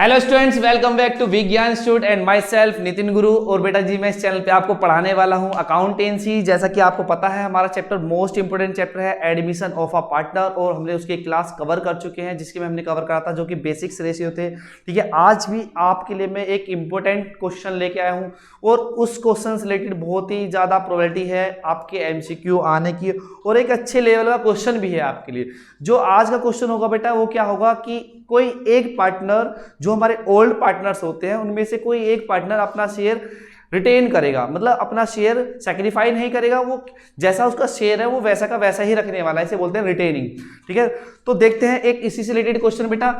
Hello students, welcome back to Vigyan institute and myself Nitin Guru. और बेटा जी मैं इस चैनल पे आपको पढ़ाने वाला हूँ अकाउंटेंसी। जैसा कि आपको पता है हमारा चैप्टर मोस्ट इंपोर्टेंट चैप्टर है एडमिशन ऑफ अ पार्टनर, और हमने उसकी क्लास कवर कर चुके हैं जिसके में हमने कवर करा था जो कि बेसिक्स रेशियो थे। ठीक है, आज भी आपके लिए मैं एक इंपॉर्टेंट क्वेश्चन लेके आया हूँ और उस क्वेश्चन से रिलेटेड बहुत ही ज़्यादा प्रोबेबिलिटी है आपके MCQ आने की, और एक अच्छे लेवल का क्वेश्चन भी है आपके लिए। जो आज का क्वेश्चन होगा बेटा वो क्या होगा कि कोई एक पार्टनर, जो हमारे ओल्ड पार्टनर्स होते हैं उनमें से कोई एक पार्टनर अपना शेयर रिटेन करेगा, मतलब अपना शेयर सेक्रीफाई नहीं करेगा, वो जैसा उसका शेयर है वो वैसा का वैसा ही रखने वाला है, इसे बोलते हैं रिटेनिंग। ठीक है, तो देखते हैं एक इसी से रिलेटेड क्वेश्चन बेटा।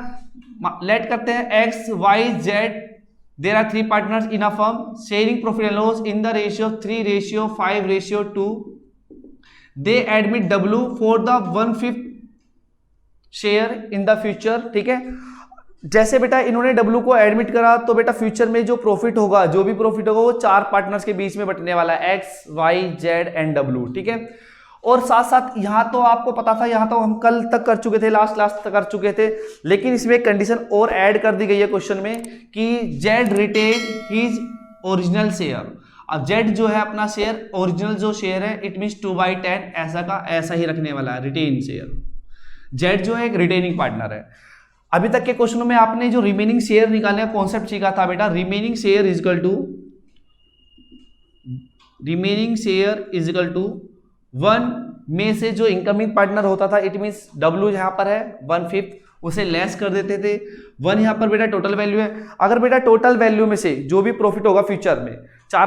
लेट करते हैं X, Y, Z, there are 3 partners in a firm sharing profit and loss in the ratio 3:5:2। They admit W for the 1/5 share in the future. ठीक है, जैसे बेटा इन्होंने W को एडमिट करा तो बेटा फ्यूचर में जो प्रॉफिट होगा, जो भी प्रॉफिट होगा वो 4 पार्टनर्स के बीच में बंटने वाला है, X, Y, Z and W। ठीक है, और साथ साथ यहाँ तो आपको पता था, यहाँ तो हम कल तक कर चुके थे, लास्ट क्लास तक कर चुके थे, लेकिन इसमें एक कंडीशन और ऐड कर दी गई है क्वेश्चन में कि Z retain his original share. अब Z जो है अपना शेयर, ओरिजिनल जो शेयर है, इट मीन्स 2/10 ऐसा का ऐसा ही रखने वाला है, रिटेन शेयर। Z जो है एक रिटेनिंग पार्टनर है। अभी तक के क्वेश्चनों में आपने जो रिमेनिंग शेयर निकालने का कॉन्सेप्ट सीखा था बेटा, remaining share is equal to 1 में से जो इनकमिंग पार्टनर होता था, इट मींस W यहां पर है 1/5, उसे लेस कर देते थे। 1 यहां पर बेटा टोटल वैल्यू है। अगर बेटा टोटल वैल्यू में से जो भी प्रॉफिट होगा फ्यूचर में, 4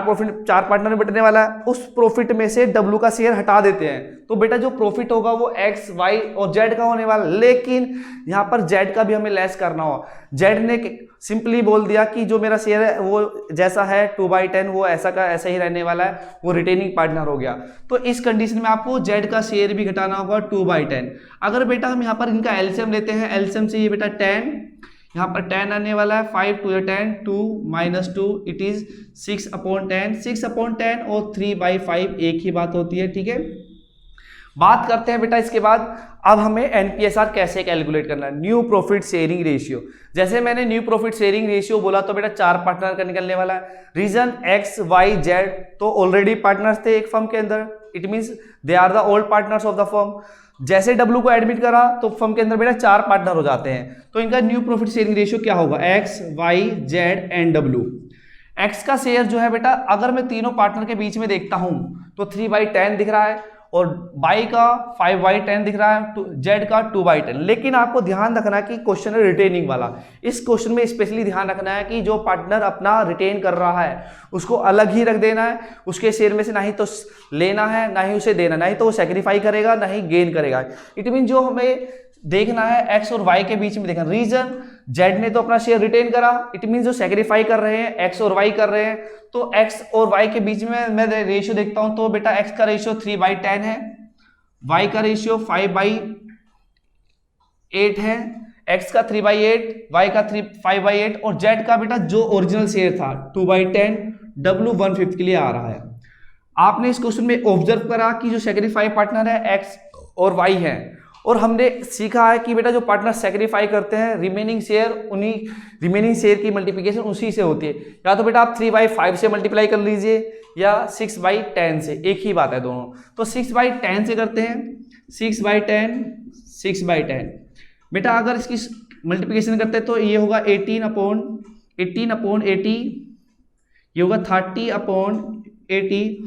पार्टनर में बंटने वाला है, उस प्रॉफिट में से W का शेयर हटा देते हैं, तो बेटा जो प्रॉफिट होगा वो X, Y और Z का होने वाला। लेकिन यहां पर Z का भी हमें लेस करना होगा। Z ने सिंपली बोल दिया कि जो मेरा शेयर है वो जैसा है 2/10 वो ऐसा का ऐसा ही रहने वाला है, वो रिटेनिंग पार्टनर हो गया। तो इस कंडीशन में आपको Z का शेयर भी घटाना होगा 2/10। अगर बेटा हम यहाँ पर इनका एलसीएम लेते हैं, एलसीएम से ये बेटा 10, यहाँ पर 10 आने वाला है, 5 2 10, 2 - 2 इट इज 6/10। 6/10 और 3/5 एक ही बात होती है। ठीक है, बात करते हैं बेटा इसके बाद अब हमें NPSR कैसे कैलकुलेट करना है, न्यू प्रॉफिट शेयरिंग रेशियो। जैसे मैंने न्यू प्रॉफिट शेयरिंग रेशियो बोला तो बेटा 4 पार्टनर का निकलने वाला है। रीजन X, Y, Z तो ऑलरेडी पार्टनर्स थे एक फर्म के अंदर, it means they are the old partners of the firm. जैसे W को एडमिट करा तो फर्म के अंदर बेटा 4 पार्टनर हो जाते हैं, तो इनका न्यू प्रॉफिट शेयरिंग रेशियो क्या होगा, X, Y, Z and W। X का शेयर जो है बेटा, अगर मैं तीनों पार्टनर के बीच में देखता हूं तो 3/10 दिख रहा है, और Y का 5/10 दिख रहा है, Z का 2/10। लेकिन आपको ध्यान रखना है कि क्वेश्चन है रिटेनिंग वाला। इस क्वेश्चन में स्पेशली ध्यान रखना है कि जो पार्टनर अपना रिटेन कर रहा है उसको अलग ही रख देना है, उसके शेयर में से ना ही तो लेना है ना ही उसे देना, ना ही तो वो सेक्रीफाई करेगा ना ही गेन करेगा। इट मीन जो हमें देखना है X और Y के बीच में देखना। रीजन Z ने तो अपना शेयर रिटेन करा, इट मीन जो सेक्रीफाई कर रहे हैं X और Y कर रहे हैं, तो X और Y के बीच में मैं रेशियो देखता हूं तो बेटा X का रेशियो 3/10 है, Y का रेशियो 5/8 है, X का 3/8, Y का 5/8 और Z का बेटा जो ओरिजिनल शेयर था 2/10, W 1/5 के लिए आ रहा है। आपने इस क्वेश्चन में ऑब्जर्व करा कि जो सेक्रीफाई पार्टनर है X और Y है, और हमने सीखा है कि बेटा जो पार्टनर सेक्रीफाई करते हैं रिमेनिंग शेयर, उन्हीं रिमेनिंग शेयर की मल्टीप्लिकेशन उसी से होती है। या तो बेटा आप 3/5 से मल्टीप्लाई कर लीजिए या 6/10 से, एक ही बात है दोनों। तो 6/10 से करते हैं, 6/10 बेटा अगर इसकी मल्टीप्लिकेशन करते हैं तो ये होगा 18/80, ये होगा 30/80।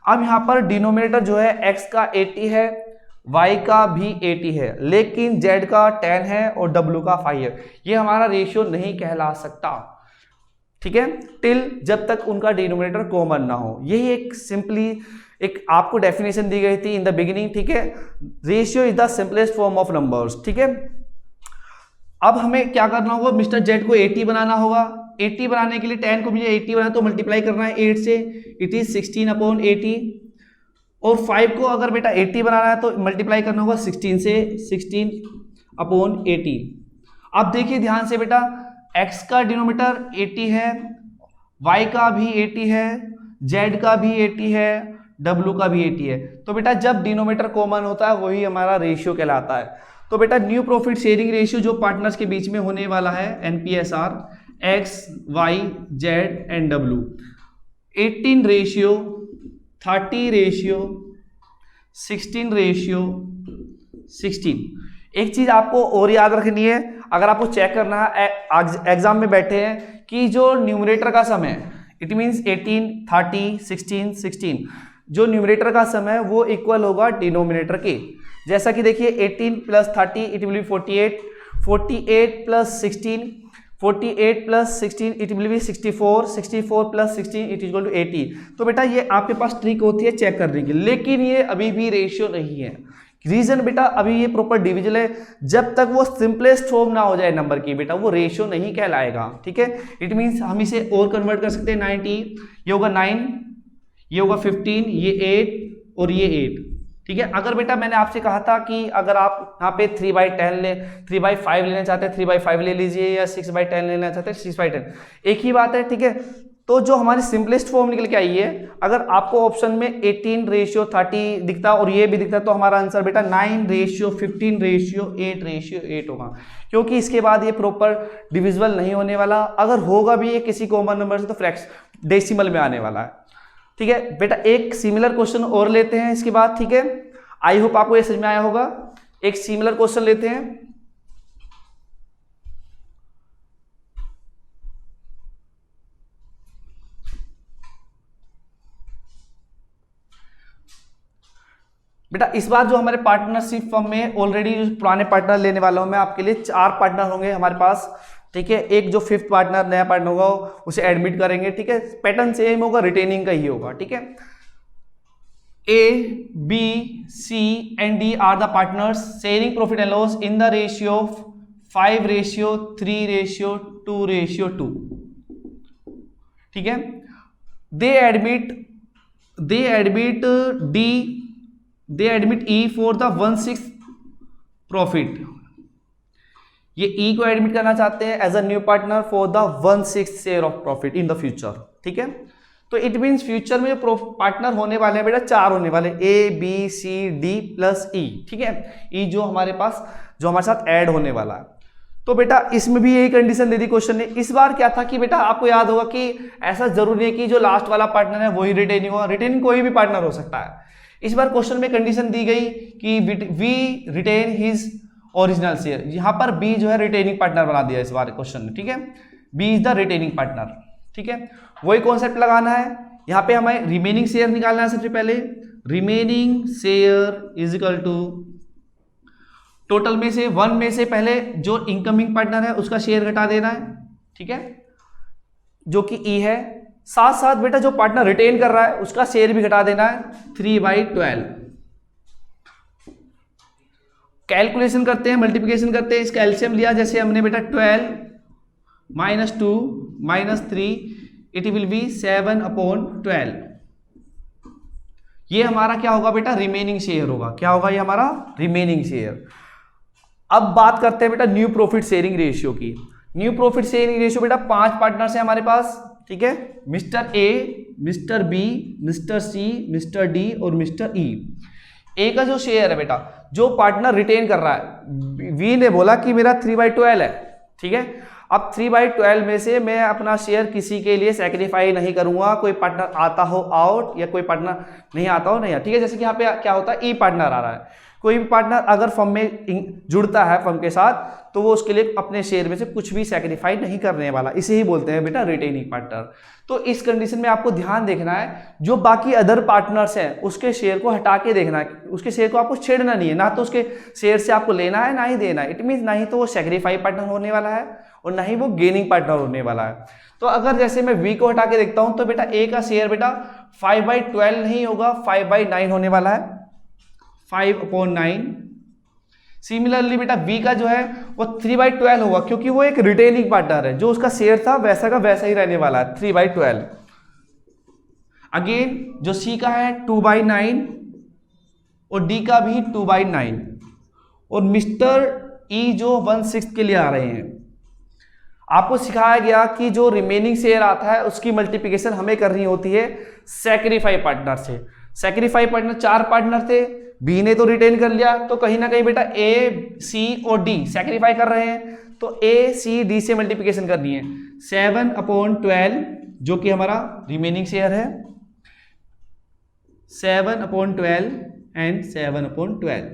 अब यहाँ पर डिनोमिनेटर जो है X का 80 है, Y का भी 80 है, लेकिन Z का 10 है और W का 5 है। ये हमारा रेशियो नहीं कहला सकता, ठीक है, टिल जब तक उनका डिनोमिनेटर कॉमन ना हो। यही एक सिंपली एक आपको डेफिनेशन दी गई थी इन द बिगिनिंग। ठीक है, ratio is the simplest form of numbers. ठीक है, अब हमें क्या करना होगा, मिस्टर Z को 80 बनाना होगा। 80 बनाने के लिए 10 को मुझे 80 बनाना तो मल्टीप्लाई करना है 8 से, इट इज 16/80। और 5 को अगर बेटा 80 बनाना है तो मल्टीप्लाई करना होगा 16 से, 16/80। अब देखिए ध्यान से बेटा, X का डिनोमिनेटर 80 है, Y का भी 80 है, Z का भी 80 है, W का भी 80 है। तो बेटा जब डिनोमिनेटर कॉमन होता है वही हमारा रेशियो कहलाता है। तो बेटा न्यू प्रॉफिट शेयरिंग रेशियो जो पार्टनर्स के बीच में होने वाला है NPSR, X, Y, Z and W, 18 ratio, 30 ratio, 16 ratio 16। एक चीज आपको और याद रखनी है, अगर आपको चेक करना है एग्जाम में बैठे हैं कि जो न्यूमरेटर का सम है, इट मीन्स 18, 30, 16, 16, जो न्यूमरेटर का सम है वो इक्वल होगा डिनोमिनेटर के। जैसा कि देखिए 18 plus 30 it will be 48, 48 plus 16, 48 plus 16 it will be 64, 64 plus 16 it is equal to 80। तो बेटा ये आपके पास ट्रिक होती है चेक करने की, लेकिन ये अभी भी रेशियो नहीं है। रीजन बेटा अभी ये प्रॉपर डिविजन है, जब तक वो सिंपलेस्ट फॉर्म ना हो जाए नंबर की बेटा वो रेशियो नहीं कहलाएगा। ठीक है, इट मींस हम इसे और कन्वर्ट कर सकते हैं 90, ये होगा 9, ये होगा 15, ये 8 और ये 8। ठीक है, अगर बेटा मैंने आपसे कहा था कि अगर आप यहाँ पे 3/10 ले 3/5 लेना चाहते हैं 3/5 ले लीजिए, या 6/10 लेना चाहते हैं 6/10, एक ही बात है। ठीक है, तो जो हमारी सिंपलेस्ट फॉर्म निकल के आई है, अगर आपको ऑप्शन में 18:30 दिखता और ये भी दिखता तो हमारा आंसर बेटा 9:15:8 होगा, क्योंकि इसके बाद ये प्रॉपर डिविजिबल नहीं होने वाला। अगर होगा भी ये किसी कॉमन नंबर से तो फ्रैक्शन डेसिमल में आने वाला है। ठीक है बेटा, एक सिमिलर क्वेश्चन और लेते हैं इसके बाद। ठीक है, आई होप आपको ये समझ में आया होगा। एक सिमिलर क्वेश्चन लेते हैं। बेटा इस बार जो हमारे पार्टनरशिप फर्म में ऑलरेडी जो पुराने पार्टनर लेने वाला हूं मैं आपके लिए, 4 पार्टनर होंगे हमारे पास। ठीक है, एक जो 5th पार्टनर नया पार्टनर होगा उसे एडमिट करेंगे। ठीक है, पैटर्न सेम होगा, रिटेनिंग का ही होगा। ठीक है, A, B, C and D are the partners sharing profit and loss in the ratio of 5:3:2:2। ठीक है, they admit E for the 1/6 profit. ये E को एडमिट करना चाहते हैं as a new partner for the 1/6 share of profit in the future. ठीक है, तो इट मीन्स फ्यूचर में जो पार्टनर होने वाले हैं बेटा 4 होने वाले, A, B, C, D plus E। ठीक है, E जो हमारे साथ ऐड होने वाला है। तो बेटा इसमें भी यही कंडीशन दे दी क्वेश्चन ने। इस बार क्या था कि बेटा आपको याद होगा कि ऐसा जरूरी है कि जो लास्ट वाला पार्टनर है वही रिटेनिंग होगा, रिटेनिंग कोई भी पार्टनर हो सकता है। इस बार क्वेश्चन में कंडीशन दी गई कि V retain his original share, यहां पर बी जो है रिटेनिंग पार्टनर बना दिया इस बार क्वेश्चन में। ठीक है, B is the retaining partner. ठीक है, वही कॉन्सेप्ट लगाना है। यहां पे हमें रिमेनिंग शेयर निकालना है। सबसे पहले remaining share is equal to total में से 1 में से पहले जो इनकमिंग पार्टनर है उसका शेयर घटा देना है। ठीक है, जो कि ई है। साथ साथ बेटा जो पार्टनर रिटेन कर रहा है उसका शेयर भी घटा देना है 3/12। कैलकुलेशन करते हैं, मल्टीप्लिकेशन करते हैं। इसका एलसीएम लिया जैसे हमने बेटा 12 - 2 - 3 इट विल बी 7/12। ये हमारा क्या होगा बेटा, रिमेनिंग शेयर होगा। क्या होगा ये हमारा रिमेनिंग शेयर। अब बात करते हैं बेटा न्यू प्रॉफिट शेयरिंग रेशियो की। न्यू प्रॉफिट शेयरिंग रेशियो बेटा 5 पार्टनर्स हैं हमारे पास। ठीक है, mister A, mister B, mister C, mister D और मिस्टर ई। ए का जो शेयर है बेटा, जो पार्टनर रिटेन कर रहा है, वी ने बोला कि मेरा 3/12 है। ठीक है, अब 3/12 में से मैं अपना शेयर किसी के लिए सैक्रिफाई नहीं करूंगा। कोई पार्टनर आता हो आउट, या कोई पार्टनर नहीं आता हो नहीं। ठीक है, जैसे कि यहाँ पे क्या होता है, ई पार्टनर आ रहा है। कोई भी पार्टनर अगर फर्म में जुड़ता है फर्म के साथ, तो वो उसके लिए अपने शेयर में से कुछ भी सैक्रिफाई नहीं करने वाला। इसे ही बोलते हैं बेटा रिटेनिंग पार्टनर। तो इस कंडीशन में आपको ध्यान देखना है, जो बाकी अदर पार्टनर्स हैं उसके शेयर को हटा के देखना है। उसके शेयर को आपको छेड़ना नहीं है, ना तो उसके शेयर से आपको लेना है ना ही देना है। इट मीन्स ना ही तो वो सैक्रिफाई पार्टनर होने वाला है और ना ही वो गेनिंग पार्टनर होने वाला है। तो अगर जैसे मैं वी को हटा के देखता हूं तो बेटा ए का शेयर बेटा 5/12 नहीं होगा, 5/9 होने वाला है, 5/9। सिमिलरली बेटा बी का जो है वो 3/12 होगा, क्योंकि वो एक रिटेनिंग पार्टनर है। जो उसका शेयर था वैसा का वैसा ही रहने वाला है, 3/12। अगेन जो सी का है 2/9 और डी का भी 2/9। और मिस्टर ई जो 1/6 के लिए आ रहे हैं। आपको सिखाया गया कि जो रिमेनिंग शेयर आता है उसकी मल्टीप्लिकेशन हमें करनी होती है सैक्रिफाई पार्टनर से। सैक्रिफाई पार्टनर 4 पार्टनर थे, बी ने तो रिटेन कर लिया, तो कहीं ना कहीं बेटा ए सी और डी सैक्रिफाई कर रहे हैं, तो ए सी डी से मल्टीप्लिकेशन करनी है। 7/12 जो कि हमारा रिमेनिंग शेयर है, 7/12 एंड 7/12।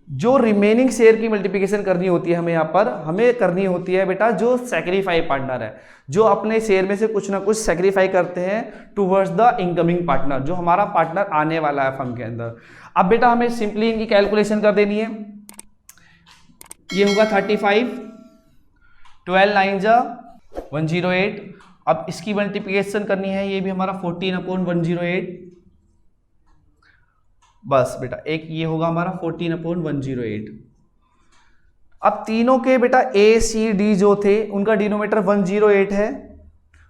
जो रिमेनिंग शेयर की मल्टीप्लिकेशन करनी होती है हमें यहाँ पर, हमें करनी होती है बेटा जो सैक्रिफाई पार्टनर है, जो अपने शेयर में से कुछ ना कुछ सैक्रिफाई करते हैं टूवर्ड्स द इनकमिंग पार्टनर, जो हमारा पार्टनर आने वाला है फर्म के अंदर। अब बेटा हमें सिंपली इनकी कैलकुलेशन कर देनी है। ये होगा 35, 12 9 जा 108। अब इसकी मल्टीप्लिकेशन करनी है, ये भी हमारा 14/108। बस बेटा एक ये होगा हमारा 14/108। अब तीनों के बेटा ए सी डी जो थे उनका डिनोमिनेटर 108 है,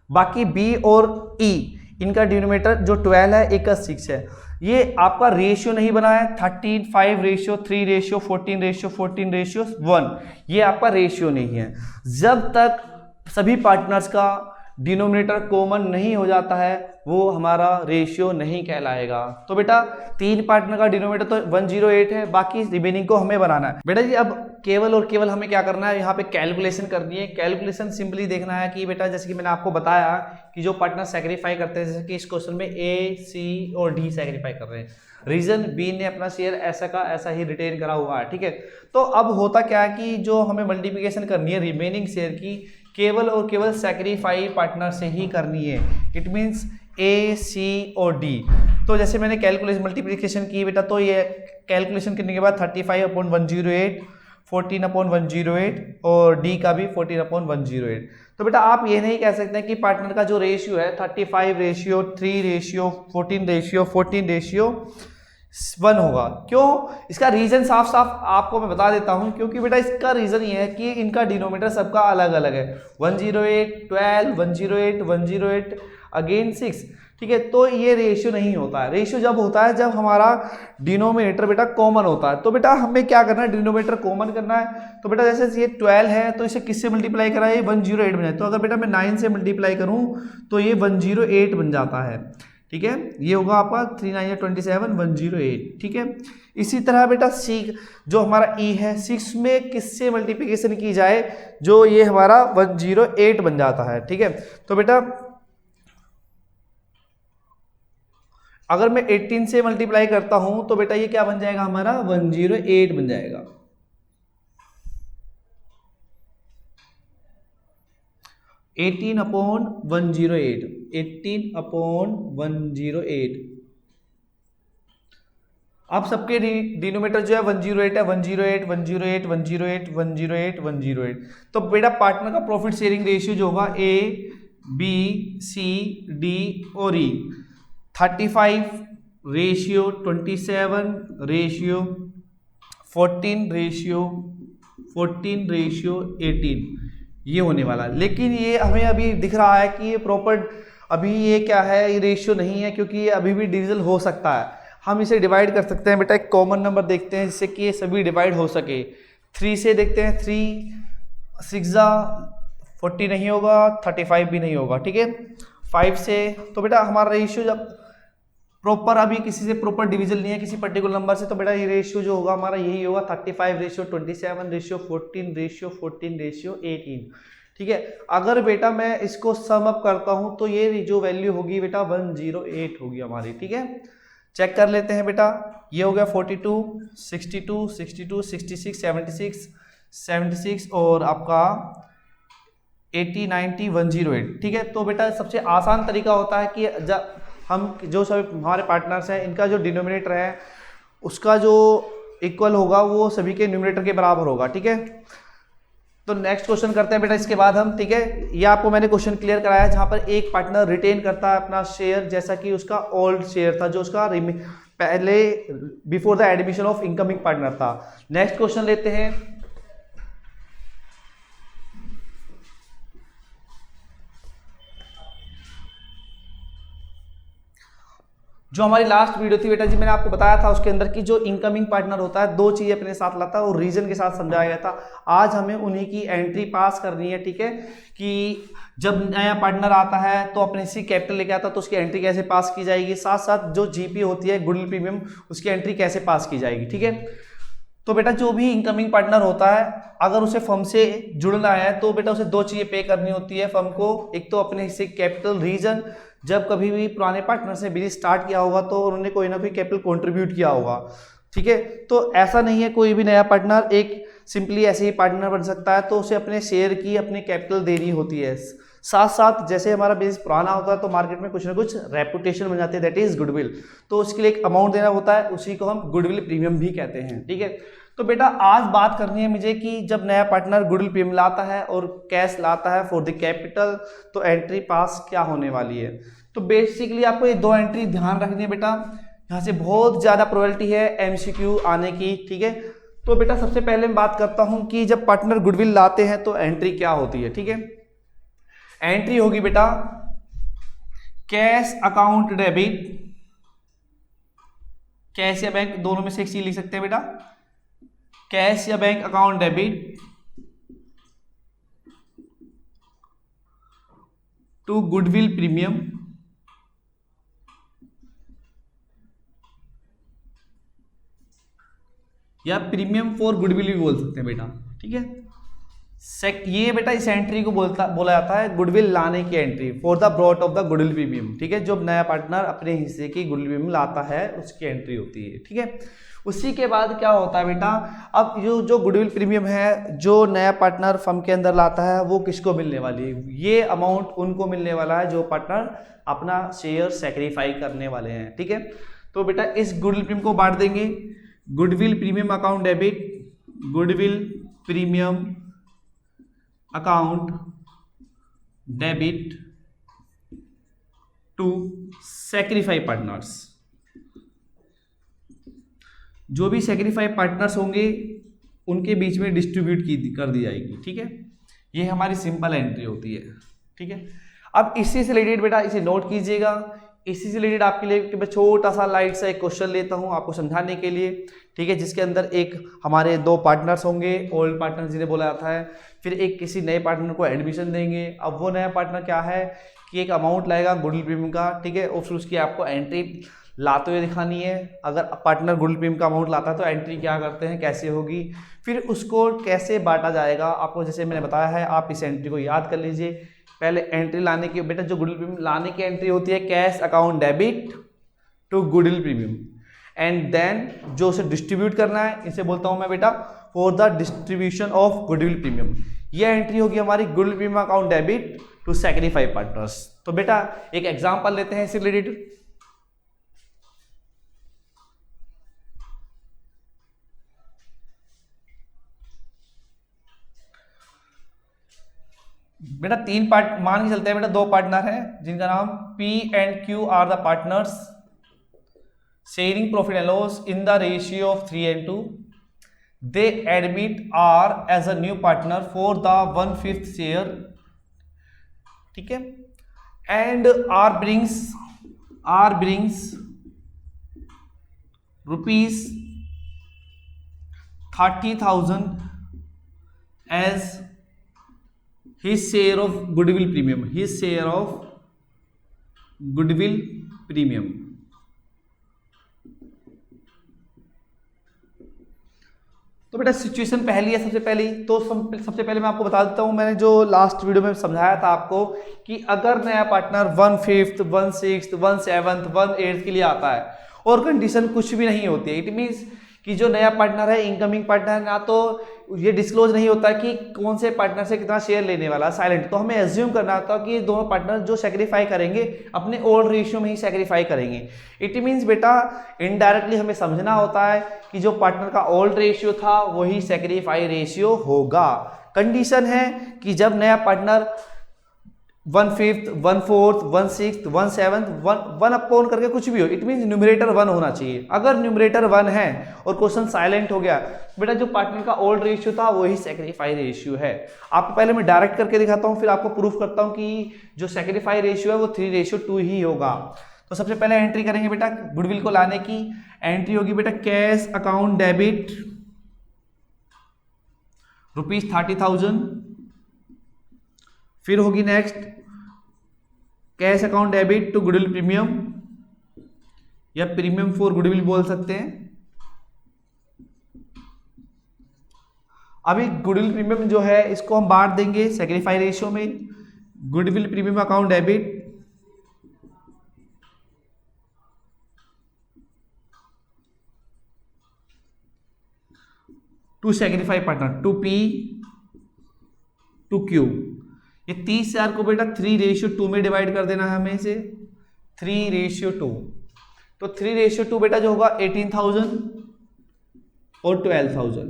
बाकी बी और ई इनका डिनोमिनेटर जो 12 है, एक का 6 है। ये आपका रेशियो नहीं बना है 13:5:3:14:14:14:1, ये आपका रेशियो नहीं है। जब तक सभी पार्टनर्स का डिनोमिनेटर कॉमन नहीं हो जाता है वो हमारा रेशियो नहीं कहलाएगा। तो बेटा तीन पार्टनर का डिनोमिनेटर तो 108 है, बाकी रिमेनिंग को हमें बनाना है। बेटा जी अब केवल और केवल हमें क्या करना है, यहाँ पे कैलकुलेशन करनी है। कैलकुलेशन सिंपली देखना है कि बेटा जैसे कि मैंने आपको बताया कि जो पार्टनर सेक्रीफाई करते हैं, जैसे कि इस क्वेश्चन में ए सी और डी सेक्रीफाई कर रहे हैं, रीजन बी ने अपना शेयर ऐसा का ऐसा ही रिटेन करा हुआ है, ठीक है। तो अब होता क्या है कि जो हमें मल्टीप्लिकेशन करनी है रिमेनिंग शेयर की, केवल और केवल सेक्रीफाई पार्टनर से ही करनी है। इट मीन्स ए सी और डी। तो जैसे मैंने कैलकुलेशन मल्टीप्लिकेशन की बेटा, तो ये कैलकुलेशन करने के बाद 35/108, 14/108 और डी का भी 14/108। तो बेटा आप ये नहीं कह सकते कि पार्टनर का जो रेशियो है 35:3:14:14:1 होगा। क्यों? इसका रीजन साफ साफ आपको मैं बता देता हूं, क्योंकि बेटा इसका रीजन ये है कि इनका डिनोमिनेटर सबका अलग अलग है। 108, 12, 108, 108 अगेन 6, ठीक है। तो ये रेशियो नहीं होता है। रेशियो जब होता है जब हमारा डिनोमिनेटर बेटा कॉमन होता है। तो बेटा हमें क्या करना है, डिनोमिनेटर कॉमन करना है। तो बेटा जैसे ये 12 है तो इसे किससे मल्टीप्लाई करा है, ये 108 बन जाए। तो अगर बेटा मैं 9 से मल्टीप्लाई करूं तो ये 108 बन जाता है, ठीक है। ये होगा आपका 3 9 27 108, ठीक है। इसी तरह बेटा सी जो हमारा ई है, 6 में किससे मल्टीप्लिकेशन की जाए, जो ये हमारा 108 बन जाता है, ठीक है। तो बेटा अगर मैं 18 से मल्टीप्लाई करता हूं तो बेटा ये क्या बन जाएगा, हमारा 108 बन जाएगा। Eighteen upon 108। अब सबके डिनोमिनेटर जो है 108 है, 108 108 108 108 108। तो बेटा पार्टनर का प्रॉफिट शेयरिंग रेशियो जो होगा ए बी सी डी और ई 35:14:14:18 ये होने वाला। लेकिन ये हमें अभी दिख रहा है कि ये प्रॉपर अभी ये क्या है, ये रेशियो नहीं है, क्योंकि ये अभी भी डिविजन हो सकता है। हम इसे डिवाइड कर सकते हैं बेटा, एक कॉमन नंबर देखते हैं जिससे कि ये सभी डिवाइड हो सके। 3 से देखते हैं, 3 6 40 नहीं होगा, 35 भी नहीं होगा, ठीक है। 5 से तो बेटा हमारा रेशियो जब प्रॉपर अभी किसी से प्रॉपर डिवीजन नहीं है किसी पर्टिकुलर नंबर से, तो बेटा ये रेशियो जो होगा हमारा यही होगा 35:27:14:14:18, ठीक है। अगर बेटा मैं इसको सम अप करता हूं तो ये जो वैल्यू होगी बेटा 108 होगी हमारी, ठीक है। चेक कर लेते हैं बेटा, ये हो गया 42 62 62 66 76 76 और आपका 80 90 108, ठीक है। तो बेटा सबसे आसान तरीका होता है कि जब हम जो सब हमारे पार्टनर्स हैं इनका जो डिनोमिनेटर है उसका जो इक्वल होगा वो सभी के न्यूमरेटर के बराबर होगा, ठीक है। तो नेक्स्ट क्वेश्चन करते हैं बेटा इसके बाद हम, ठीक है। ये आपको मैंने क्वेश्चन क्लियर कराया है जहां पर एक पार्टनर रिटेन करता है अपना शेयर, जैसा कि उसका ओल्ड शेयर था जो उसका पहले before the admission of incoming partner था। नेक्स्ट क्वेश्चन लेते हैं। जो हमारी लास्ट वीडियो थी बेटा जी, मैंने आपको बताया था उसके अंदर की जो इनकमिंग पार्टनर होता है 2 चीजें अपने साथ लाता है और रीजन के साथ समझाया गया था। आज हमें उन्हीं की एंट्री पास करनी है, ठीक है, कि जब नया पार्टनर आता है तो अपने सी कैपिटल लेके आता है तो उसकी एंट्री कैसे पास की जाएगी, साथ साथ जो जीपी होती है गुडविल प्रीमियम उसकी एंट्री कैसे पास की जाएगी। ठीक है, तो बेटा जो भी इनकमिंग पार्टनर होता है अगर उसे फर्म से जुड़ना है तो बेटा उसे दो चीजें पे करनी होती है फर्म को। एक तो अपने हिस्से कैपिटल रीजन, जब कभी भी पुराने पार्टनर से बिजनेस स्टार्ट किया होगा तो उन्होंने कोई ना कोई कैपिटल कंट्रीब्यूट किया होगा। ठीक है, तो ऐसा नहीं है कोई भी नया पार्टनर एक सिंपली ऐसे ही पार्टनर बन सकता है, तो उसे अपने शेयर की अपनी कैपिटल देनी होती है। साथ साथ जैसे हमारा बिजनेस पुराना होता है तो मार्केट में कुछ ना कुछ रेपुटेशन बन जाती है, दैट इज गुडविल, तो उसके लिए एक अमाउंट देना होता है, उसी को हम गुडविल प्रीमियम भी कहते हैं। ठीक है, तो बेटा आज बात करनी है मुझे कि जब नया पार्टनर गुडविल प्रीमियम लाता है और कैश लाता है फॉर द कैपिटल तो एंट्री पास क्या होने वाली है। तो बेसिकली आपको ये दो एंट्री ध्यान रखनी है बेटा, यहाँ से बहुत ज्यादा प्रोबेबिलिटी है एमसीक्यू आने की। ठीक है, तो बेटा सबसे पहले मैं बात करता हूं कि जब पार्टनर गुडविल लाते हैं तो एंट्री क्या होती है। ठीक है, एंट्री होगी बेटा कैश अकाउंट डेबिट, कैश या बैंक दोनों में से एक चीज लिख सकते हैं बेटा, कैश या bank account debit to goodwill premium या प्रीमियम फॉर गुडविल भी बोल सकते हैं बेटा। ठीक है, ये बेटा इस एंट्री को बोला जाता है गुडविल लाने की entry for the brought of the goodwill premium. ठीक है, जब नया पार्टनर अपने हिस्से की गुडविल प्रीमियम लाता है उसकी एंट्री होती है। ठीक है, उसी के बाद क्या होता है बेटा, अब जो गुडविल प्रीमियम है जो नया पार्टनर फर्म के अंदर लाता है वो किसको मिलने वाली है, ये अमाउंट उनको मिलने वाला है जो पार्टनर अपना शेयर सेक्रीफाई करने वाले हैं। ठीक है, तो बेटा इस गुडविल प्रीमियम को बांट देंगे, goodwill premium account debit, goodwill premium account debit to sacrifice partners. जो भी सेक्रीफाई पार्टनर्स होंगे उनके बीच में डिस्ट्रीब्यूट कर दी जाएगी। ठीक है, ये हमारी सिंपल एंट्री होती है। ठीक है, अब इसी से रिलेटेड बेटा इसे नोट कीजिएगा, इसी से रिलेटेड आपके लिए मैं छोटा सा लाइट सा एक क्वेश्चन लेता हूं आपको समझाने के लिए। ठीक है, जिसके अंदर एक हमारे दो पार्टनर्स होंगे, ओल्ड पार्टनर जिन्हें बोला जाता है, फिर एक किसी नए पार्टनर को एडमिशन देंगे। अब वो नया पार्टनर क्या है कि एक अमाउंट लाएगा गुडविल प्रीमियम का। ठीक है, और फिर उसकी आपको एंट्री लाते हुए दिखानी है। अगर पार्टनर गुडविल प्रीमियम का अमाउंट लाता है तो एंट्री क्या करते हैं, कैसे होगी, फिर उसको कैसे बांटा जाएगा आपको जैसे मैंने बताया है, आप इस एंट्री को याद कर लीजिए। पहले एंट्री लाने की बेटा जो गुडविल प्रीमियम लाने की एंट्री होती है cash account debit to goodwill premium, and then जो उसे डिस्ट्रीब्यूट करना है इसे बोलता हूं मैं बेटा for the distribution of goodwill premium. यह एंट्री होगी हमारी goodwill premium account debit to sacrifice partners. तो बेटा एक एग्जांपल लेते हैं इससे रिलेटेड। बेटा तीन पार्ट मान के चलते हैं बेटा, दो पार्टनर हैं जिनका नाम P and Q are the partners sharing profit and loss in the ratio of 3:2। They admit R as a new partner for the 1/5 share. ठीक है, and R brings rupees 30,000 as his share of goodwill premium, his share of goodwill premium। तो बेटा situation पहली है सबसे पहली, तो सबसे पहले मैं आपको बता देता हूं, मैंने जो लास्ट वीडियो में समझाया था आपको कि अगर नया पार्टनर 1/5, 1/6, 1/7, 1/8 के लिए आता है और कंडीशन कुछ भी नहीं होती है, इट मीन्स कि जो नया पार्टनर है इनकमिंग पार्टनर ना तो ये डिस्क्लोज नहीं होता कि कौन से पार्टनर से कितना शेयर लेने वाला, साइलेंट, तो हमें एज्यूम करना था कि ये दोनों पार्टनर जो सेक्रीफाई करेंगे अपने ओल्ड रेशियो में ही सेक्रीफाई करेंगे। इट मीन्स बेटा इनडायरेक्टली हमें समझना होता है कि जो पार्टनर का ओल्ड रेशियो था वही सेक्रीफाई रेशियो होगा। कंडीशन है कि जब नया पार्टनर 1/5, 1/4, 1/6, 1/7, 1 अपॉन करके कुछ भी हो, इट मीन न्यूमरेटर 1 होना चाहिए। अगर न्यूमरेटर 1 है और क्वेश्चन साइलेंट हो गया, बेटा जो पार्टनर का ओल्ड रेशियो था वही सेक्रीफाई रेशियो है। आपको पहले मैं डायरेक्ट करके दिखाता हूं, फिर आपको प्रूफ करता हूं कि जो सेक्रीफाई रेशियो है वो 3:2 ही होगा। तो सबसे पहले एंट्री करेंगे बेटा गुडविल को लाने की, एंट्री होगी बेटा कैश अकाउंट डेबिट ₹30,000, फिर होगी next cash account debit to goodwill premium, या प्रीमियम फॉर गुडविल बोल सकते हैं। अभी गुडविल प्रीमियम जो है इसको हम बांट देंगे सैक्रिफाई रेशियो में। Goodwill premium account debit to sacrifice partner to P to Q. ये 30,000 को बेटा 3:2 में डिवाइड कर देना है हमें इसे, 3:2। तो 3:2 बेटा जो होगा 18,000 और 12,000।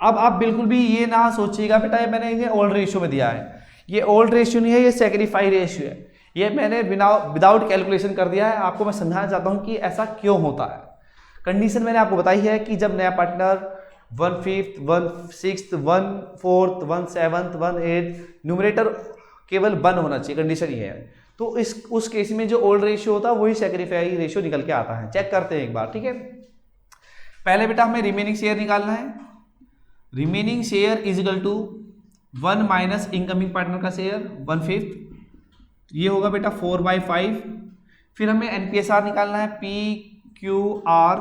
अब आप बिल्कुल भी ये ना सोचिएगा बेटा ये मैंने इन्हें ओल्ड रेशियो में दिया है, ये ओल्ड रेशियो नहीं है, ये सैक्रिफाई रेशियो है। ये मैंने विदाउट कैलकुलेशन कर दिया है। आपको मैं समझाना चाहता हूँ कि ऐसा क्यों होता है। कंडीशन मैंने आपको बताई है कि जब नया पार्टनर 1/5, 1/6, 1/4, 1/7, 1/8 न्यूमरेटर केवल 1 होना चाहिए, कंडीशन ये है। तो उस केस में जो ओल्ड रेशियो होता है वही सैक्रिफाई रेशियो निकल के आता है। चेक करते हैं एक बार, ठीक है। पहले बेटा हमें रिमेनिंग शेयर निकालना है। Remaining share is equal to 1 minus incoming partner का शेयर 1/5, ये होगा बेटा 4/5। फिर हमें एनपीएसआर निकालना है, पी क्यू आर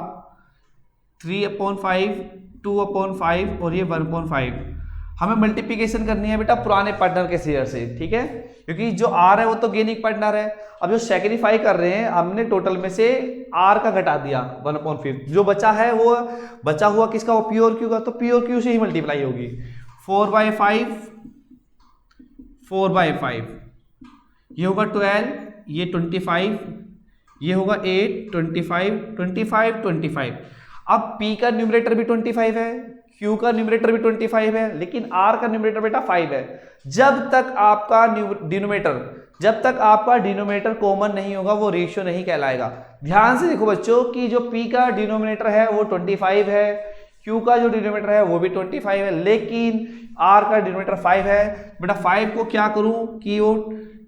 3/5, 2/5 और ये 1/5। हमें मल्टीप्लिकेशन करनी है बेटा पुराने पार्टनर के शेयर से, ठीक है, क्योंकि जो आर है वो तो गेनिंग पार्टनर है। अब जो सैक्रिफाई कर रहे हैं हमने टोटल में से आर का घटा दिया 1/5, जो बचा है वो बचा हुआ किसका, वो पी और क्यू का, तो पी और क्यू से ही मल्टीप्लाई होगी। 4/5, 4/5, ये होगा 12, ये 25, ये होगा 8, 25, 25, 25। अब P का न्यूमरेटर भी 25 है, Q का न्यूमरेटर भी 25 है, लेकिन R का न्यूमरेटर बेटा 5 है। जब तक आपका डिनोमिनेटर कॉमन नहीं होगा वो रेशियो नहीं कहलाएगा। ध्यान से देखो बच्चों कि जो P का डिनोमिनेटर है वो 25 है, Q का जो डिनोमिनेटर है वो भी 25 है, लेकिन R का डिनोमिनेटर 5 है। बेटा 5 को क्या करूं कि वो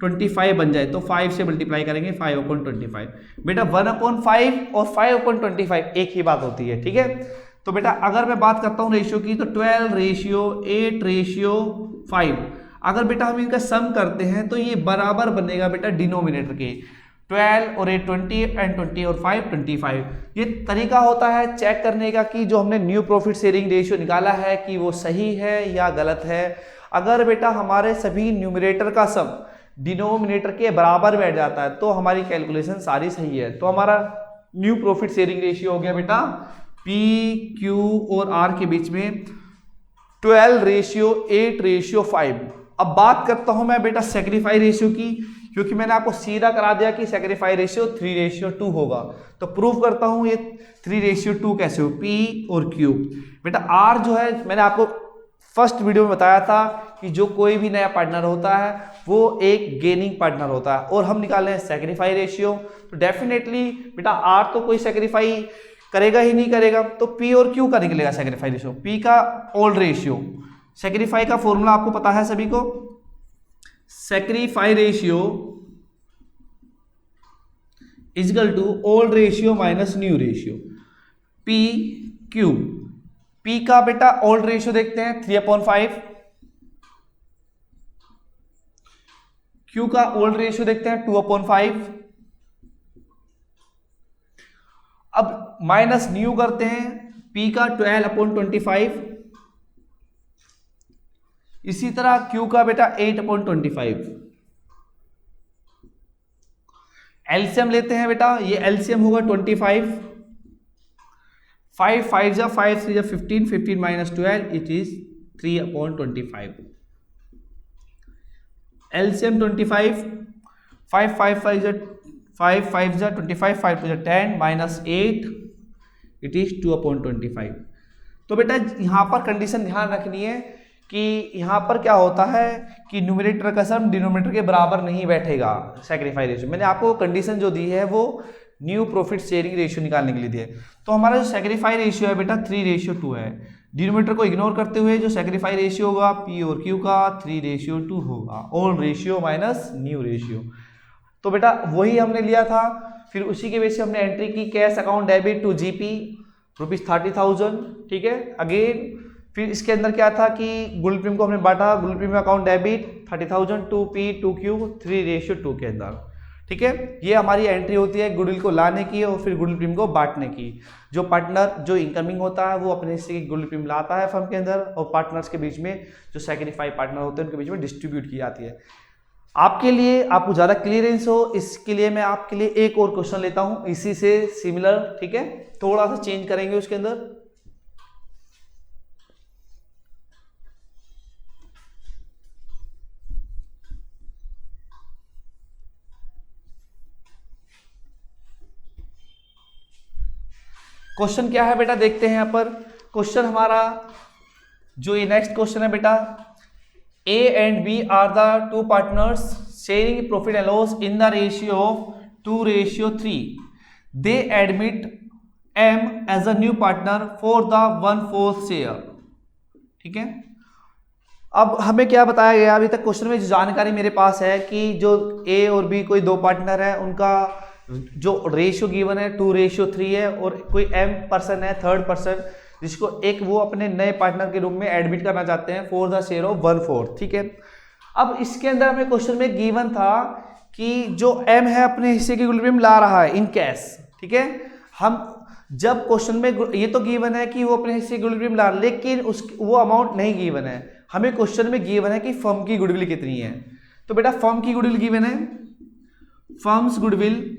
25 बन जाए, तो 5 से मल्टीप्लाई करेंगे 5/25। बेटा 1/5 और 5/25 एक ही बात होती है, ठीक है। तो बेटा अगर मैं बात करता हूं रेशियो की, तो 12:8:5। अगर बेटा हम इनका सम करते हैं तो ये बराबर बनेगा बेटा डिनोमिनेटर के, 12 और 8 20 एंड 20 और 5 25। ये तरीका होता है चेक करने का कि जो हमने न्यू प्रॉफिट शेयरिंग रेशियो निकाला है कि वो सही है या गलत है। अगर बेटा हमारे सभी न्यूमरेटर का सम डिनोमिनेटर के बराबर बैठ जाता है तो हमारी कैलकुलेशन सारी सही है। तो हमारा न्यू प्रॉफिट शेयरिंग रेशियो हो गया बेटा P, Q और R के बीच में 12:8:5। अब बात करता हूं मैं बेटा सैक्रिफाई रेशियो की, क्योंकि मैंने आपको सीधा करा दिया कि सैक्रिफाई रेशियो 3:2 होगा। तो प्रूव करता हूं ये 3:2 कैसे हो, P और Q। बेटा R जो है मैंने आपको फर्स्ट वीडियो में बताया था कि जो कोई भी नया पार्टनर होता है वो एक गेनिंग पार्टनर होता है, और हम निकाल रहे हैं सैक्रिफाई रेशियो। तो डेफिनेटली बेटा R तो कोई सैक्रिफाई करेगा ही नहीं करेगा, तो P और Q का निकलेगा सैक्रिफाई रेशियो। P का ओल्ड रेशियो, सैक्रिफाई का फॉर्मूला आपको पता है सभी को, sacrifice ratio is equal to old ratio minus new ratio, P Q। P का बेटा ओल्ड रेशियो देखते हैं 3/5, Q का ओल्ड रेशियो देखते हैं 2/5। अब माइनस न्यू करते हैं, P का 12/25, इसी तरह Q का बेटा 8/25। एलसीएम लेते हैं बेटा, ये एलसीएम होगा 25, 5 5 जा 5 3 जा 15, 15 माइनस 12 इट इज 3/25। एलसीएम 25, 5 5 5 जा 5 5 जा 25, 5 2 जा 10 माइनस 8 इट इज 2/25। तो बेटा यहाँ पर कंडीशन ध्यान रखनी है कि यहाँ पर क्या होता है कि न्यूमरेटर का सम डिनोमिनेटर के बराबर नहीं बैठेगा सैक्रिफाई रेशियो। मैंने आपको कंडीशन जो दी है वो न्यू प्रॉफिट शेयरिंग रेशियो निकालने के लिए दी है। तो हमारा जो सैक्रिफाई रेशियो है बेटा 3:2 है। डिनोमिनेटर को इग्नोर करते हुए जो सैक्रिफाई रेशियो होगा P और Q का 3:2 होगा, old ratio minus new ratio. तो बेटा वही हमने लिया था, फिर उसी के बेस से हमने एंट्री की cash account debit to GP ₹30,000, ठीक है। अगेन फिर इसके अंदर क्या था कि गुडविल प्रीमियम को हमने बांटा, goodwill premium account debit 30,000 2P 2Q 3:2 के अंदर, ठीक है। ये हमारी एंट्री होती है गुडविल को लाने की और फिर गुडविल प्रीमियम को बांटने की। जो पार्टनर जो इनकमिंग होता है वो अपने हिस्से की गुडविल प्रीमियम लाता है फर्म के अंदर, और पार्टनर्स के बीच में जो सैक्रिफाई पार्टनर होते हैं उनके बीच में डिस्ट्रीब्यूट की जाती है। आपके लिए आपको ज़्यादा क्लियरेंस हो इसके लिए मैं आपके लिए एक और क्वेश्चन लेता हूं इसी से सिमिलर, ठीक है, थोड़ा सा चेंज करेंगे उसके अंदर। क्वेश्चन क्या है बेटा, देखते हैं यहाँ पर। क्वेश्चन हमारा जो ये नेक्स्ट क्वेश्चन है बेटा, A and B are the two partners sharing profit and loss in the ratio of 2:3. They admit M as a new partner for the 1/4 share, ठीक है। अब हमें क्या बताया गया अभी तक क्वेश्चन में जो जानकारी मेरे पास है कि जो A और B कोई दो पार्टनर है, उनका जो रेशियो गिवन है 2:3 है, और कोई M पर्सन है, थर्ड पर्सन, जिसको एक वो अपने नए पार्टनर के रूप में एडमिट करना चाहते हैं फॉर द शेयर ऑफ 1/4, ठीक है। अब इसके अंदर हमें क्वेश्चन में गिवन था कि जो M है अपने हिस्से की गुडविल प्रीमियम ला रहा है इन कैश, ठीक है। हम जब क्वेश्चन में ये तो गिवन है कि वो अपने हिस्से की गुडविल प्रीमियम ला, लेकिन वो अमाउंट नहीं गिवन है, हमें क्वेश्चन में गिवन है कि फर्म की गुडविल कितनी है। तो बेटा फर्म की गुडविल गिवन है, firm's goodwill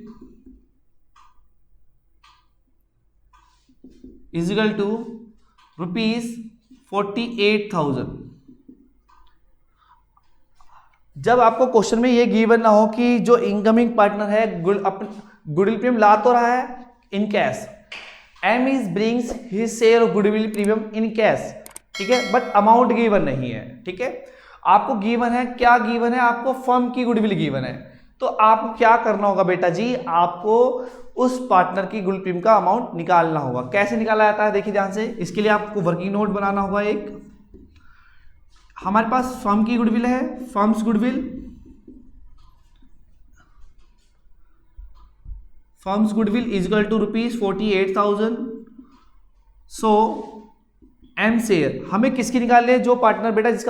is equal to ₹48,000। जब आपको क्वेश्चन में ये गिवन ना हो कि जो इनकमिंग पार्टनर है गुडविल प्रीमियम ला तो रहा है in cash, M is brings his share of goodwill premium in cash, ठीक है, बट अमाउंट गिवन नहीं है, ठीक है। आपको गिवन है, क्या गिवन है, आपको फर्म की गुडविल गिवन है। तो आपको क्या करना होगा बेटा जी, आपको उस पार्टनर की गुडविल प्रीमियम का अमाउंट निकालना होगा। कैसे निकाला जाता है देखिए ध्यान से, इसके लिए आपको वर्किंग नोट बनाना होगा एक। हमारे पास फर्म की गुडविल है, firm's goodwill, firm's goodwill is equal to ₹48,000। So M share हमें किसकी निकालनी है, जो पार्टनर बेटा जिस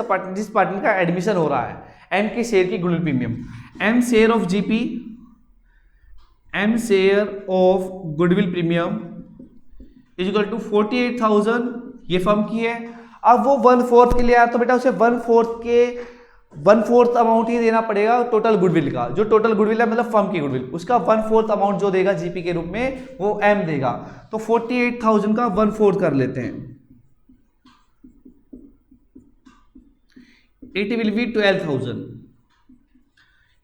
पार्टनर का एडमिशन हो रहा है, एम के शेयर की goodwill premium, M share of GP, M share of goodwill premium is equal to 48,000, ये फर्म की है। अब वो 1/4 के लिए आया तो बेटा उसे 1/4 अमाउंट ही देना पड़ेगा टोटल गुडविल का। जो टोटल गुडविल है मतलब फर्म की गुडविल, उसका 1/4 अमाउंट जो देगा जीपी के रूप में वो एम देगा। तो 48,000 का 1/4 कर लेते हैं, it will B 12,000।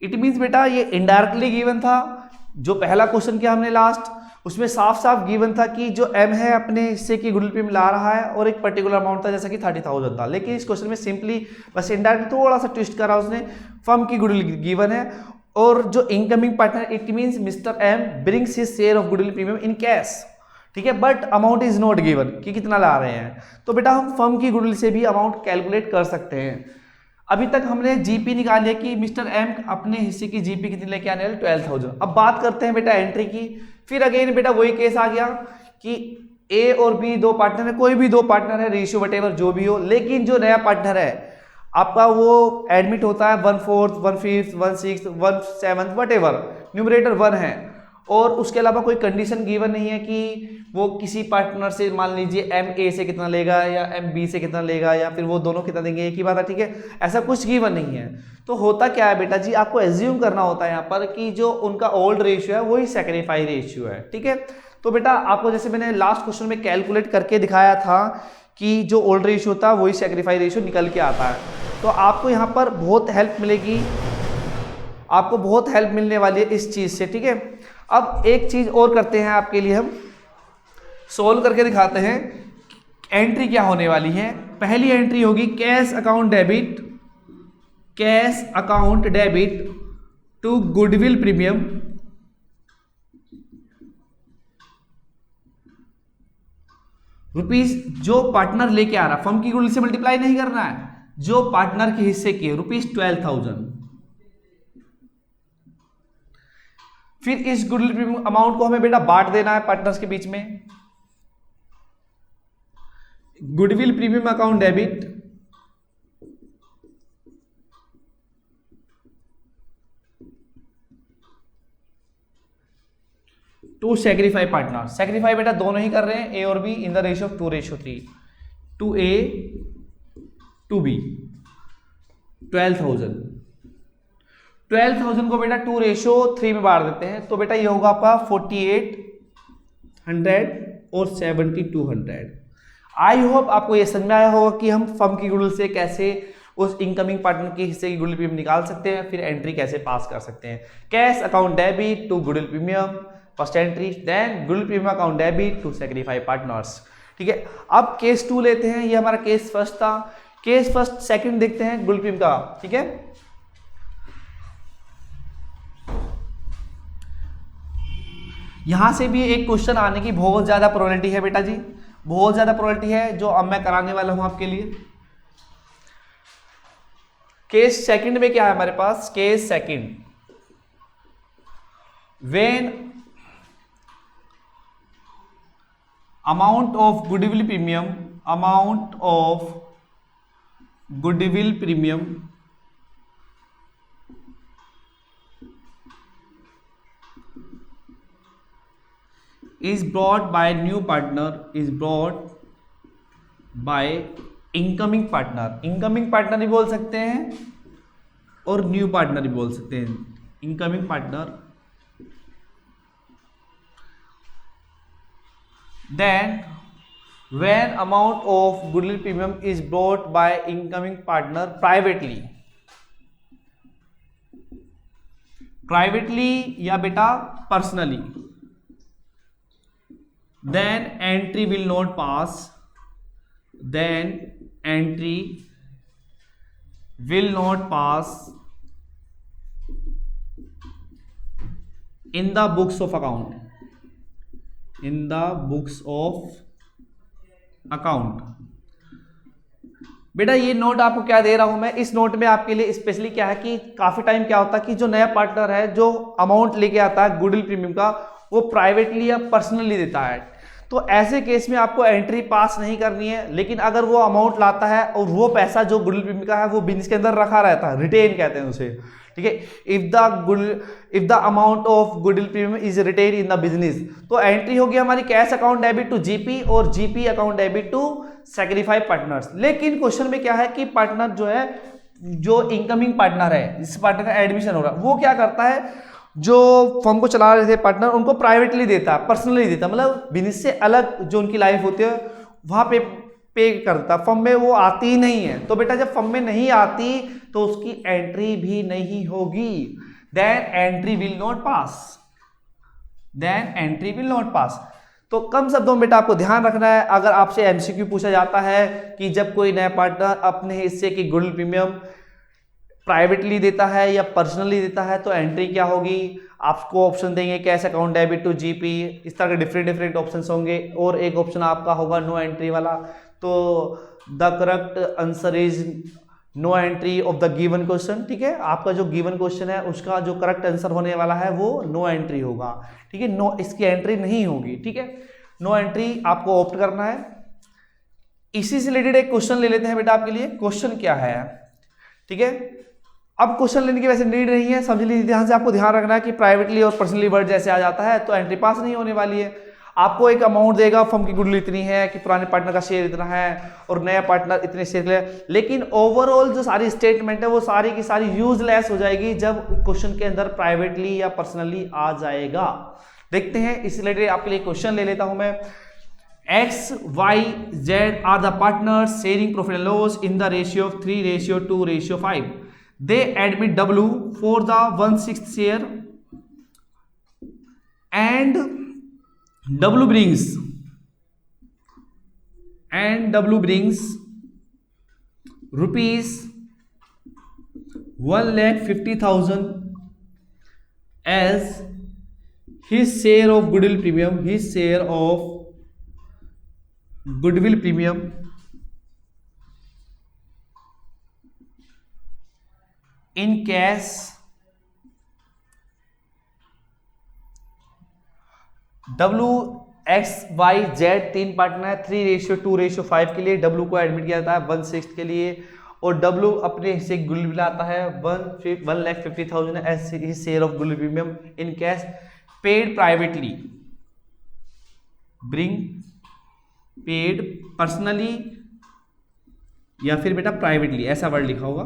It means बेटा ये इनडायरेक्टली गिवन था। जो पहला क्वेश्चन किया हमने लास्ट, उसमें साफ साफ गिवन था कि जो एम है अपने हिस्से की गुडविल प्रीमियम ला रहा है और एक पर्टिकुलर अमाउंट था जैसा कि 30,000 था। लेकिन इस क्वेश्चन में सिंपली बस इनडायरेक्टली थोड़ा सा ट्विस्ट करा उसने, फर्म की गुडविल गिवन है और जो incoming partner it means mister M brings his share of goodwill premium in cash, ठीक है, but amount is not given कि कितना ला रहे हैं। तो बेटा हम फर्म की गुडविल से भी अमाउंट कैलकुलेट कर सकते हैं। अभी तक हमने जीपी निकाल लिया कि मिस्टर एम अपने हिस्से की जीपी कितनी लेके आने वाले 12,000। अब बात करते हैं बेटा एंट्री की। फिर अगेन बेटा वही केस आ गया कि ए और बी दो पार्टनर है, कोई भी दो पार्टनर है, रेशियो वटेवर जो भी हो, लेकिन जो नया पार्टनर है आपका वो एडमिट होता है 1/4 1/5 1/6 1/7 वटेवर, न्यूमरेटर 1 है, और उसके अलावा कोई कंडीशन गिवन नहीं है कि वो किसी पार्टनर से मान लीजिए एम ए से कितना लेगा या एम बी से कितना लेगा या फिर वो दोनों कितना देंगे, एक ही बात है, ठीक है, ऐसा कुछ गिवन नहीं है। तो होता क्या है बेटा जी, आपको एज्यूम करना होता है यहाँ पर कि जो उनका ओल्ड रेशियो है वही सैक्रिफाई रेशियो है, ठीक है। तो बेटा आपको जैसे मैंने लास्ट क्वेश्चन में कैलकुलेट करके दिखाया था कि जो ओल्ड रेशियो था वही सैक्रिफाई रेशियो निकल के आता है। तो आपको यहाँ पर बहुत हेल्प मिलेगी, आपको बहुत हेल्प मिलने वाली है इस चीज़ से, ठीक है। अब एक चीज़ और करते हैं आपके लिए, हम सोल्व करके दिखाते हैं एंट्री क्या होने वाली है। पहली एंट्री होगी cash account debit to goodwill premium rupees, जो पार्टनर लेके आ रहा, फर्म की गुडविल से मल्टीप्लाई नहीं करना है, जो पार्टनर के हिस्से की ₹12,000। फिर इस गुडविल प्रीमियम अमाउंट को हमें बेटा बांट देना है पार्टनर्स के बीच में। Goodwill premium account debit to sacrifice partner. Sacrifice बेटा दोनों ही कर रहे हैं, ए और B, in the ratio of 2:3 to A to B. 12,000 को बेटा 2:3 में बांट देते हैं, तो बेटा ये होगा आपका 4800 और 7200। आई होप आपको ये समझ में आया होगा कि हम फर्म की गुडविल से कैसे उस इनकमिंग पार्टनर के हिस्से की गुडविल प्रीमियम निकाल सकते हैं, फिर एंट्री कैसे पास कर सकते हैं। Cash account debit to goodwill premium first entry, then goodwill premium account debit to sacrifice partners. ठीक है, अब केस 2 लेते हैं, ये हमारा केस फर्स्ट था। केस फर्स्ट सेकंड देखते हैं गुडविल प्रीमियम का। ठीक है, यहां से भी एक क्वेश्चन आने की बहुत ज्यादा प्रोबेबिलिटी है बेटा जी, बहुत ज्यादा प्रोबेबिलिटी है, जो अब मैं कराने वाला हूं आपके लिए। केस सेकंड में क्या है हमारे पास? Case second, when amount of goodwill premium, amount of goodwill premium is brought by new partner, is brought by incoming partner। incoming partner भी बोल सकते हैं और न्यू पार्टनर भी बोल सकते हैं। incoming partner, then when amount of goodwill premium is brought by incoming partner privately, privately या बेटा personally, then entry will not pass, then entry will not pass in the books of account, in the books of account। बेटा ये note आपको क्या दे रहा हूं मैं, इस नोट में आपके लिए स्पेशली क्या है कि काफी टाइम क्या होता है कि जो नया पार्टनर है जो अमाउंट लेके आता है गुडविल प्रीमियम का, वो प्राइवेटली या पर्सनली देता है। तो ऐसे केस में आपको एंट्री पास नहीं करनी है, लेकिन अगर वो अमाउंट लाता है और वो पैसा जो गुडविल प्रीमियम का है वो बिजनेस के अंदर रखा रहता है, रिटेन कहते हैं उसे। ठीक है, if the amount of goodwill premium is retain in the business, तो एंट्री होगी हमारी cash account debit to GP और GP account debit to sacrifice partners. लेकिन क्वेश्चन में क्या है कि पार्टनर जो है, जो इनकमिंग पार्टनर है, जिस पार्टनर का एडमिशन हो रहा है, वो क्या करता है, जो फर्म को चला रहे थे पार्टनर, उनको प्राइवेटली देता है, पर्सनली देता, मतलब बिजनेस से अलग जो उनकी लाइफ होती है वहां पे करता, फर्म में वो आती ही नहीं है। तो बेटा जब फर्म में नहीं आती तो उसकी एंट्री भी नहीं होगी, then entry will not pass, then entry will not pass. तो कम शब्दों में बेटा आपको ध्यान रखना है, अगर आपसे एमसीक्यू पूछा जाता है कि जब कोई नया पार्टनर अपने हिस्से की गुडविल प्रीमियम प्राइवेटली देता है या पर्सनली देता है, तो एंट्री क्या होगी, आपको ऑप्शन देंगे cash account debit to GP, इस तरह के डिफरेंट ऑप्शंस होंगे, और एक ऑप्शन आपका होगा नो एंट्री वाला। तो the correct answer is no entry of the given question. ठीक है, आपका जो गिवन क्वेश्चन है उसका जो करेक्ट आंसर होने वाला है वो नो एंट्री होगा। ठीक है, नो, इसकी एंट्री नहीं होगी। ठीक है, नो एंट्री आपको ऑप्ट करना है। इसी से रिलेटेड एक क्वेश्चन ले लेते हैं बेटा आपके लिए। क्वेश्चन क्या है? ठीक है, अब क्वेश्चन लेने की वैसे नीड नहीं है, समझ लीजिए ध्यान से। आपको ध्यान रखना है कि प्राइवेटली और पर्सनली वर्ड जैसे आ जाता है तो एंट्री पास नहीं होने वाली है। आपको एक अमाउंट देगा, फर्म की गुडविल इतनी है कि पुराने पार्टनर का शेयर इतना है और नया पार्टनर इतने शेयर ले, लेकिन ओवरऑल जो सारी स्टेटमेंट है वो सारी की सारी यूजलेस हो जाएगी जब क्वेश्चन के अंदर प्राइवेटली या पर्सनली आ जाएगा। देखते हैं, इस रिलेटेड आपके लिए क्वेश्चन ले लेता हूं मैं। X, Y, Z are the partners sharing profit and loss in the ratio of 3:2:5. They admit W for the 1/6 share and W brings rupees 1,50,000 as his share of goodwill premium, in cash W XYZ 3 partner है, 3:2:5 के लिए W को admit किया जाता है 1/6 के लिए, और W अपने हिस्से गुडविल आता है 1,50,000 as his share of goodwill premium in cash paid privately, bring paid personally या फिर बेटा प्राइवेटली, ऐसा वर्ड लिखा होगा।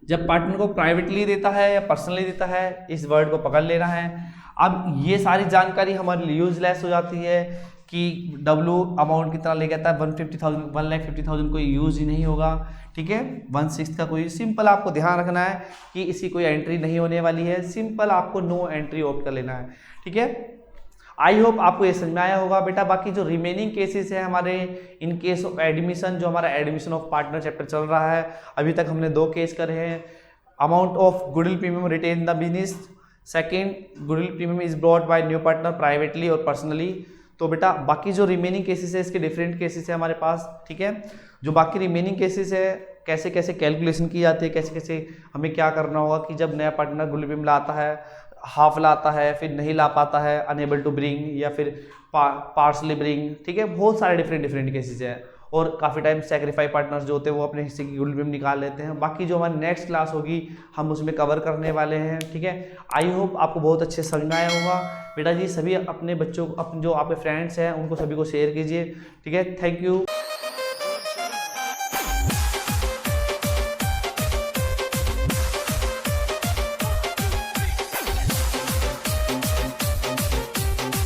जब पार्टनर को प्राइवेटली देता है या पर्सनली देता है, इस वर्ड को पकड़ लेना है। अब ये सारी जानकारी हमारे लिए यूजलेस हो जाती है कि W अमाउंट कितना ले गया था 1,50,000 कोई यूज ही नहीं होगा, ठीक है। 1/6 का कोई, सिंपल आपको ध्यान रखना है कि इसकी कोई एंट्री नहीं होने वाली है, सिंपल आपको नो एंट्री ऑप्ट कर लेना है, ठीक है। आई होप आपको ये समझ में आया होगा बेटा। बाकी जो रिमेनिंग केसेस है हमारे, इन केस ऑफ एडमिशन, जो हमारा एडमिशन ऑफ पार्टनर चैप्टर चल रहा है, अभी तक हमने 2 केस करे हैं। Amount of goodwill premium retain the business, second goodwill premium is brought by new partner privately और पर्सनली। तो बेटा बाकी जो रिमेनिंग केसेस है इसके डिफरेंट केसेस है हमारे पास, ठीक है। जो बाकी रिमेनिंग केसेस है कैसे कैसे कैलकुलेशन की जाती है, कैसे कैसे हमें क्या करना होगा कि जब नया पार्टनर गुडविल प्रीमियम लाता है, हाफ लाता है, फिर नहीं ला पाता है, अनेबल टू ब्रिंग या फिर पार्सली ब्रिंग, ठीक है। बहुत सारे डिफरेंट केसेस है, और काफ़ी टाइम सैक्रिफाई पार्टनर्स जो होते हैं वो अपने हिस्से की गुडविल प्रीमियम निकाल लेते हैं। बाकी जो हमारी नेक्स्ट क्लास होगी हम उसमें कवर करने वाले हैं, ठीक है। आई होप आपको बहुत अच्छे समझ में आया होगा बेटा जी। सभी अपने बच्चों को, अपने जो आपके फ्रेंड्स हैं उनको सभी को शेयर कीजिए, ठीक है। Thank you.